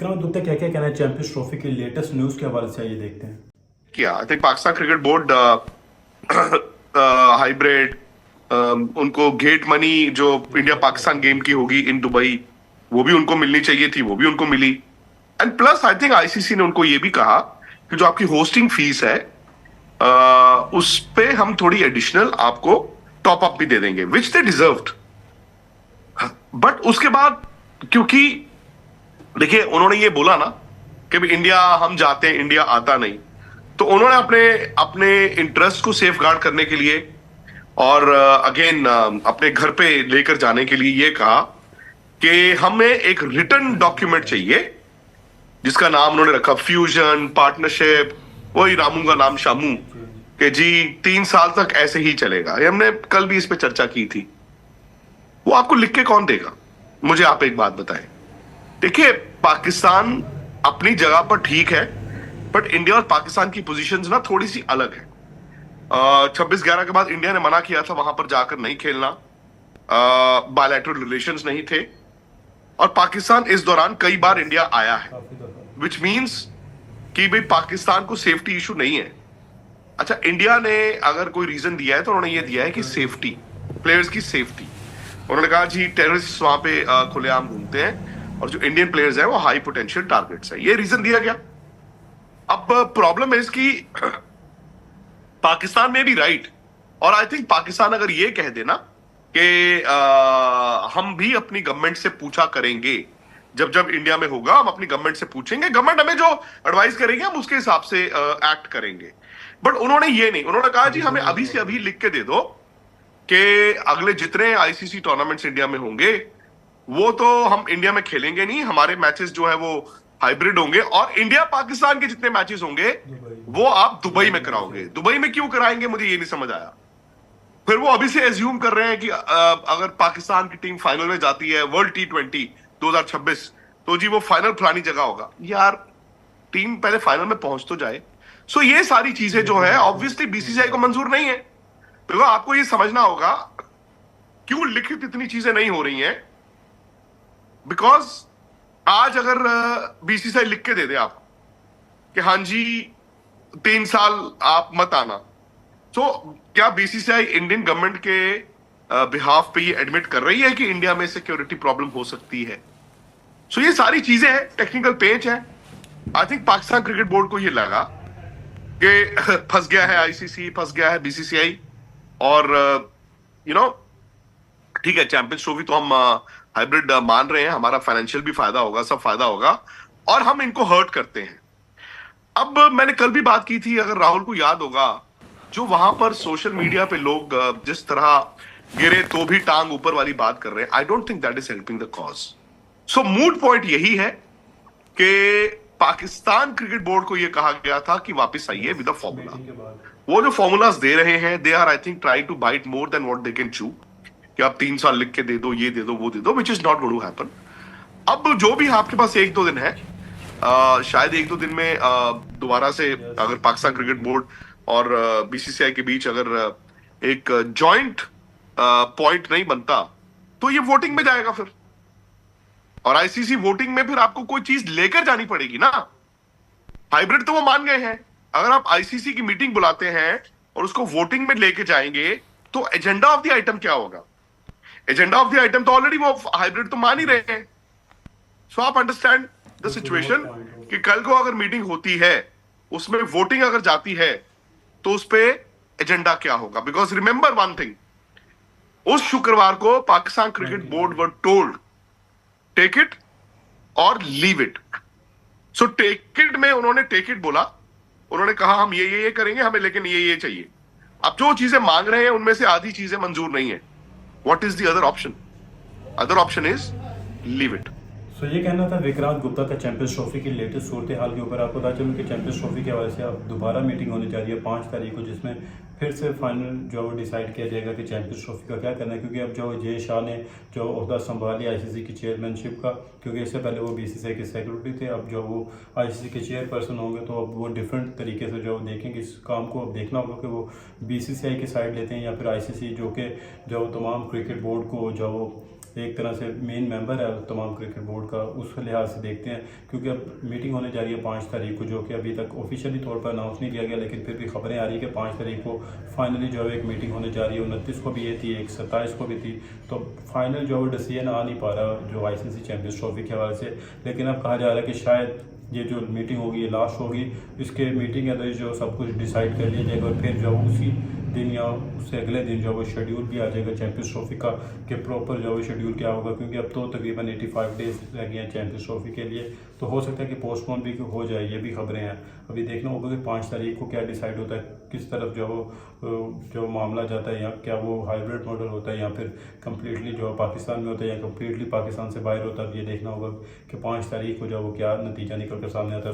विक्रांत गुप्ता क्या क्या कहना है चैंपियंस ट्रॉफी की लेटेस्ट न्यूज के हवाले से, आइए देखते हैं। क्या I think Pakistan cricket board hybrid उनको गेट मनी जो इंडिया पाकिस्तान गेम की होगी इन दुबई, वो भी उनको मिलनी चाहिए थी, वो भी उनको मिली। And plus I think ICC ने उनको ये भी कहा कि जो आपकी होस्टिंग फीस है उस पे हम थोड़ी एडिशनल आपको टॉप अप भी दे देंगे, विच दे डिजर्व्ड। बट उसके बाद क्योंकि देखिए उन्होंने ये बोला ना कि भी इंडिया हम जाते हैं, इंडिया आता नहीं, तो उन्होंने अपने अपने इंटरेस्ट को सेफ गार्ड करने के लिए और अगेन अपने घर पे लेकर जाने के लिए ये कहा कि हमें एक रिटन डॉक्यूमेंट चाहिए जिसका नाम उन्होंने रखा फ्यूजन पार्टनरशिप, वही रामू का नाम शामू, कि जी 3 साल तक ऐसे ही चलेगा। ये हमने कल भी इस पे चर्चा की थी। वो आपको लिख के कौन देगा? मुझे आप एक बात बताएं। देखिए पाकिस्तान अपनी जगह पर ठीक है, बट इंडिया और पाकिस्तान की पोजीशंस ना थोड़ी सी अलग है। 26/11 के बाद इंडिया ने मना किया था वहां पर जाकर नहीं खेलना, बायलैटरल रिलेशंस नहीं थे, और पाकिस्तान इस दौरान कई बार इंडिया आया है, विच मींस कि भाई पाकिस्तान को सेफ्टी इशू नहीं है। अच्छा, इंडिया ने अगर कोई रीजन दिया है तो उन्होंने ये दिया है कि सेफ्टी, प्लेयर्स की सेफ्टी। उन्होंने कहा जी टेररिस्ट वहां पे खुलेआम घूमते हैं और जो इंडियन प्लेयर्स हैं वो हाई पोटेंशियल टारगेट्स हैं, ये रीजन दिया गया। अब प्रॉब्लम है इसकी पाकिस्तान में भी राइट, और आई थिंक पाकिस्तान अगर ये कह देना कि हम भी अपनी गवर्नमेंट से पूछा करेंगे, जब जब इंडिया में होगा हम अपनी गवर्नमेंट से पूछेंगे, गवर्नमेंट हमें जो एडवाइस करेंगे हम उसके हिसाब से एक्ट करेंगे। बट उन्होंने ये नहीं, उन्होंने कहा जी हमें अभी से अभी लिख के दे दो कि अगले जितने आईसीसी टूर्नामेंट्स इंडिया में होंगे वो तो हम इंडिया में खेलेंगे नहीं, हमारे मैचेस जो है वो हाइब्रिड होंगे, और इंडिया पाकिस्तान के जितने मैचेस होंगे वो आप दुबई में कराओगे। दुबई में क्यों कराएंगे मुझे ये नहीं समझ आया। फिर वो अभी से एज्यूम कर रहे हैं कि अगर पाकिस्तान की टीम फाइनल में जाती है वर्ल्ड T20 2026 तो जी वो फाइनल फलानी जगह होगा। यार टीम पहले फाइनल में पहुंच तो जाए। सो ये सारी चीजें जो है ऑब्वियसली बीसीसीआई को मंजूर नहीं है। तो आपको ये समझना होगा क्यों लिखित इतनी चीजें नहीं हो रही हैं, बिकॉज आज अगर बीसीसीआई लिख के दे दे आपको कि हाँ जी 3 साल आप मत आना, तो क्या बीसीसीआई इंडियन गवर्नमेंट के बिहाफ पे ये एडमिट कर रही है कि इंडिया में सिक्योरिटी प्रॉब्लम हो सकती है? सो ये सारी चीजें हैं, टेक्निकल पेच है। I think Pakistan cricket board को ये लगा कि फंस गया है आईसीसी, फंस गया है बीसीसीआई, और यू नो ठीक है चैंपियंस ट्रॉफी तो हम हाइब्रिड मान रहे हैं, हमारा फाइनेंशियल भी फायदा होगा, सब फायदा होगा, और हम इनको हर्ट करते हैं। अब मैंने कल भी बात की थी, अगर राहुल को याद होगा, जो वहां पर सोशल मीडिया पे लोग जिस तरह गिरे तो भी टांग ऊपर वाली बात कर रहे हैं, I don't think that is helping the cause. So mood point यही है कि पाकिस्तान क्रिकेट बोर्ड को यह कहा गया था कि वापस आइए विद अ फॉर्मूला। वो जो फॉर्मूलाज दे रहे हैं they are I think try to bite more than what they can chew, कि आप 3 साल लिख के दे दो, ये दे दो, वो दे दो, which is not going to happen. अब जो भी आपके पास 1-2 दिन है, शायद 1-2 दिन में दोबारा से अगर पाकिस्तान क्रिकेट बोर्ड और बीसीसीआई के बीच अगर एक जॉइंट पॉइंट नहीं बनता तो ये वोटिंग में जाएगा फिर, और आईसीसी वोटिंग में फिर आपको कोई चीज लेकर जानी पड़ेगी ना। हाइब्रिड तो वो मान गए हैं, अगर आप आईसीसी की मीटिंग बुलाते हैं और उसको वोटिंग में लेके जाएंगे तो एजेंडा ऑफ द आइटम क्या होगा? एजेंडा ऑफ द आइटम तो ऑलरेडी वो हाइब्रिड तो मान ही रहे हैं। सो आप अंडरस्टैंड द सिचुएशन कि कल को अगर मीटिंग होती है उसमें वोटिंग अगर जाती है तो उस पे एजेंडा क्या होगा? बिकॉज रिमेंबर वन थिंग, उस शुक्रवार को Pakistan cricket board were told take it और leave it. So take it में उन्होंने टेक इट बोला, उन्होंने कहा हम ये करेंगे, हमें लेकिन ये चाहिए। अब जो चीजें मांग रहे हैं उनमें से आधी चीजें मंजूर नहीं है। What is the other option? Other option is leave it. So ये कहना था विक्रांत गुप्ता का चैंपियंस ट्रॉफी की लेटेस्ट सूरत हाल के ऊपर। आपको बता चलूँ कि चैंपियंस ट्रॉफी के हवाले से अब दोबारा मीटिंग होने जा रही है 5 तारीख को, जिसमें फिर से फाइनल जो डिसाइड किया जाएगा कि चैंपियंस ट्रॉफी का क्या करना है। क्योंकि अब जो जय शाह ने जो ओहदा संभाल लिया आईसीसी की चेयरमैनशिप का, क्योंकि इससे पहले वो बीसीसीआई के सेक्रेटरी थे, अब जो वो आईसीसी के चेयरपर्सन होंगे तो अब वो डिफरेंट तरीके से जो देखेंगे इस काम को। अब देखना होगा कि वो बीसीसीआई की साइड लेते हैं या फिर आईसीसी जो तमाम क्रिकेट बोर्ड को जो एक तरह से मेन मेंबर है तमाम क्रिकेट बोर्ड का, उस लिहाज से देखते हैं। क्योंकि अब मीटिंग होने जा रही है 5 तारीख को, जो कि अभी तक ऑफिशियली तौर पर अनाउंस नहीं किया गया, लेकिन फिर भी खबरें आ रही है कि 5 तारीख को फाइनली जो है एक मीटिंग होने जा रही है। 29 को भी ये थी, एक 27 को भी थी। तो फाइनल जो है डिसीजन आ नहीं पा रहा जो ICC चैम्पियंस ट्रॉफी के हवाले से। लेकिन अब कहा जा रहा है कि शायद ये जो मीटिंग होगी ये लास्ट होगी, इसके मीटिंग के अंदर जो सब कुछ डिसाइड कर लिया जाएगा और फिर जो उसी दिन या उससे अगले दिन जो है वो शेड्यूल भी आ जाएगा चैम्पियंस ट्रॉफी का, कि प्रॉपर जो है शेड्यूल क्या होगा। क्योंकि अब तो तकरीबन 85 डेज रह गए हैं चैम्पियंस ट्रॉफी के लिए, तो हो सकता है कि पोस्टपोन भी हो जाए, ये भी खबरें हैं। अभी देखना होगा कि 5 तारीख को क्या डिसाइड होता है, किस तरफ जो मामला जाता है, या क्या वो हाइब्रिड मॉडल होता है या फिर कम्प्लीटली जो पाकिस्तान में होता है या कम्प्लीटली पाकिस्तान से बाहर होता है। ये देखना होगा कि 5 तारीख को जो वो क्या नतीजा निकल कर सामने आता है।